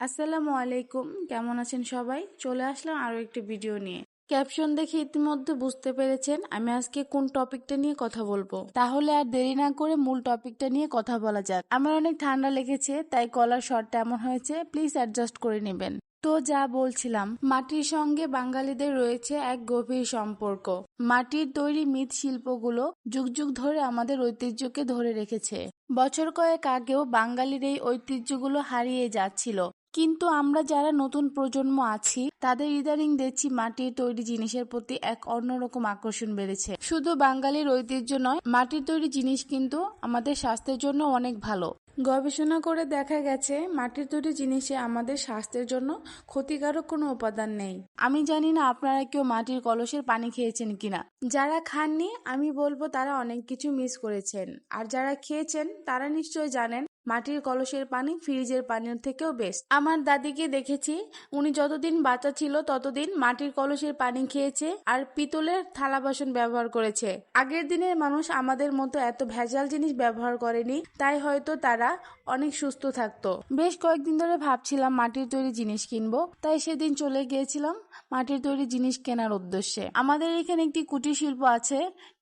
আসসালামু আলাইকুম, কেমন আছেন সবাই? চলে আসলাম আরো একটি ভিডিও নিয়ে। ক্যাপশন দেখে ইতিমধ্যে বুঝতে পেরেছেন আমি আজকে কোন টপিকটা নিয়ে কথা বলবো। তাহলে আর দেরি না করে মূল টপিকটা নিয়ে কথা বলা যাক। আমার অনেক ঠান্ডা লেগেছে, তাই গলার স্বরটা এমন হয়েছে, প্লিজ অ্যাডজাস্ট করে নেবেন। তো যা বলছিলাম, মাটির সঙ্গে বাঙালিদের রয়েছে এক গভীর সম্পর্ক। মাটির তৈরি মৃৎশিল্পগুলো যুগ যুগ ধরে আমাদের ঐতিহ্যকে ধরে রেখেছে। বছর কয়েক আগেও বাঙালির এই ঐতিহ্যগুলো হারিয়ে যাচ্ছিল, কিন্তু আমরা যারা নতুন প্রজন্ম আছি তাদের ইদানিং দেখছি মাটির তৈরি জিনিসের প্রতি এক অন্যরকম আকর্ষণ বেড়েছে। শুধু বাঙালির ঐতিহ্য নয়, মাটির তৈরি জিনিস কিন্তু আমাদের স্বাস্থ্যের জন্য অনেক ভালো। গবেষণা করে দেখা গেছে মাটির তৈরি জিনিসে আমাদের স্বাস্থ্যের জন্য ক্ষতিকারক কোনো উপাদান নেই। আমি জানি না আপনারা কেউ মাটির কলসের পানি খেয়েছেন কিনা। যারা খাননি আমি বলবো তারা অনেক কিছু মিস করেছেন, আর যারা খেয়েছেন তারা নিশ্চয় জানেন মাটির কলসের পানি ফ্রিজের পানির থেকেও বেস্ট। আমার দাদিকে দেখেছি, উনি যতদিন বাচ্চা ছিল ততদিন মাটির কলসের পানি খেয়েছে আর পিতলের থালা বাসন ব্যবহার করেছে। আগের দিনের মানুষ আমাদের মতো এত ভেজাল জিনিস ব্যবহার করেনি, তাই হয়তো তারা অনেক সুস্থ থাকতো। বেশ কয়েকদিন ধরে ভাবছিলাম মাটির তৈরি জিনিস কিনবো, তাই সেদিন চলে গিয়েছিলাম মাটির তৈরি জিনিস কেনার উদ্দেশ্যে। আমাদের এখানে একটি কুটির শিল্প আছে,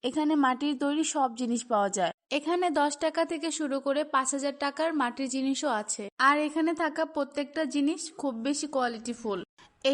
এখানে মাটির তৈরি সব জিনিস পাওয়া যায়। এখানে 10 টাকা থেকে শুরু করে 5,000 টাকার মাটির জিনিসও আছে, আর এখানে থাকা প্রত্যেকটা জিনিস খুব বেশি কোয়ালিটিফুল।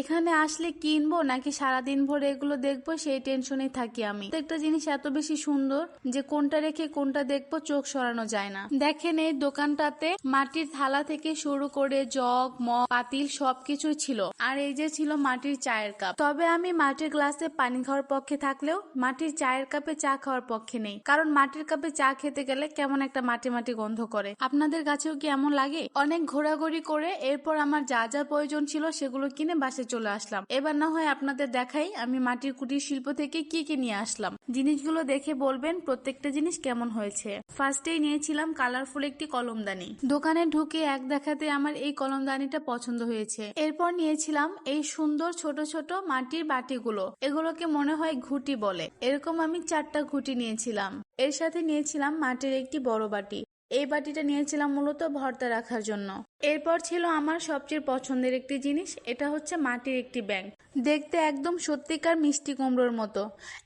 এখানে আসলে কিনবো নাকি সারাদিন ভরে এগুলো দেখবো সেই টেনশনে থাকি আমি। প্রত্যেকটা জিনিস এত বেশি সুন্দর যে কোনটা রেখে কোনটা দেখবো চোখ সরানো যায় না। দেখেন এই দোকানটাতে মাটির থালা থেকে শুরু করে জগ মগ পাতিল সবকিছুই ছিল, আর এই যে ছিল মাটির চায়ের কাপ। তবে আমি মাটির গ্লাসে পানি খাওয়ার পক্ষে থাকলেও মাটির চায়ের কাপে চা খাওয়ার পক্ষে নেই, কারণ মাটির কাপে চা খেতে গেলে কেমন একটা মাটি মাটি গন্ধ করে। আপনাদের কাছেও কি এমন লাগে? অনেক ঘোরাঘুরি করে এরপর আমার যা যা প্রয়োজন ছিল সেগুলো কিনে বাসায় চলে আসলাম। এবার না হয় আপনাদের দেখাই আমি মাটির কুটির শিল্প থেকে কি কি নিয়ে আসলাম। জিনিসগুলো দেখে বলবেন প্রত্যেকটা জিনিস কেমন হয়েছে। ফার্স্টেই নিয়েছিলাম কালারফুল একটি কলমদানি। দোকানে ঢুকে এক দেখাতে আমার এই কলমদানিটা পছন্দ হয়েছে। এরপর নিয়েছিলাম এই সুন্দর ছোট ছোট মাটির বাটিগুলো, এগুলোকে মনে হয় ঘুটি বলে। এরকম আমি 4টা ঘুটি নিয়েছিলাম। এর সাথে নিয়েছিলাম মাটির একটি বড় বাটি। এই বাটিটা নিয়েছিলাম মূলত ভর্তা রাখার জন্য। এরপর ছিল আমার সবচেয়ে পছন্দের একটি জিনিস, এটা হচ্ছে মাটির একটি ব্যাগ। দেখতে একদম সত্যিকার মিষ্টি কুমড়োর মতো।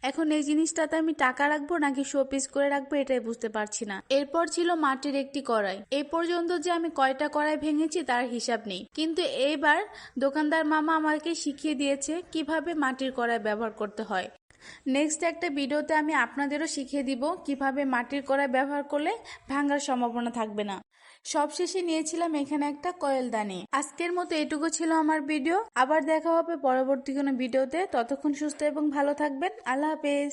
এখন এই জিনিসটাতে আমি টাকা রাখবো নাকি শোপিস করে রাখবো এটাই বুঝতে পারছি না। এরপর ছিল মাটির একটি কড়াই। এই পর্যন্ত যে আমি কয়টা কড়াই ভেঙেছি তার হিসাব নেই, কিন্তু এইবার দোকানদার মামা আমাকে শিখিয়ে দিয়েছে কিভাবে মাটির কড়াই ব্যবহার করতে হয়। নেক্সট একটা ভিডিওতে আমি আপনাদেরও শিখিয়ে দিব কিভাবে মাটির কড়াই ব্যবহার করলে ভাঙার সম্ভাবনা থাকবে না। সবশেষে নিয়েছিলাম এখানে একটা কয়েলদানি। আজকের মতো এটুকু ছিল আমার ভিডিও। আবার দেখা হবে পরবর্তী কোনো ভিডিওতে। ততক্ষণ সুস্থ এবং ভালো থাকবেন। আল্লাহ হাফেজ।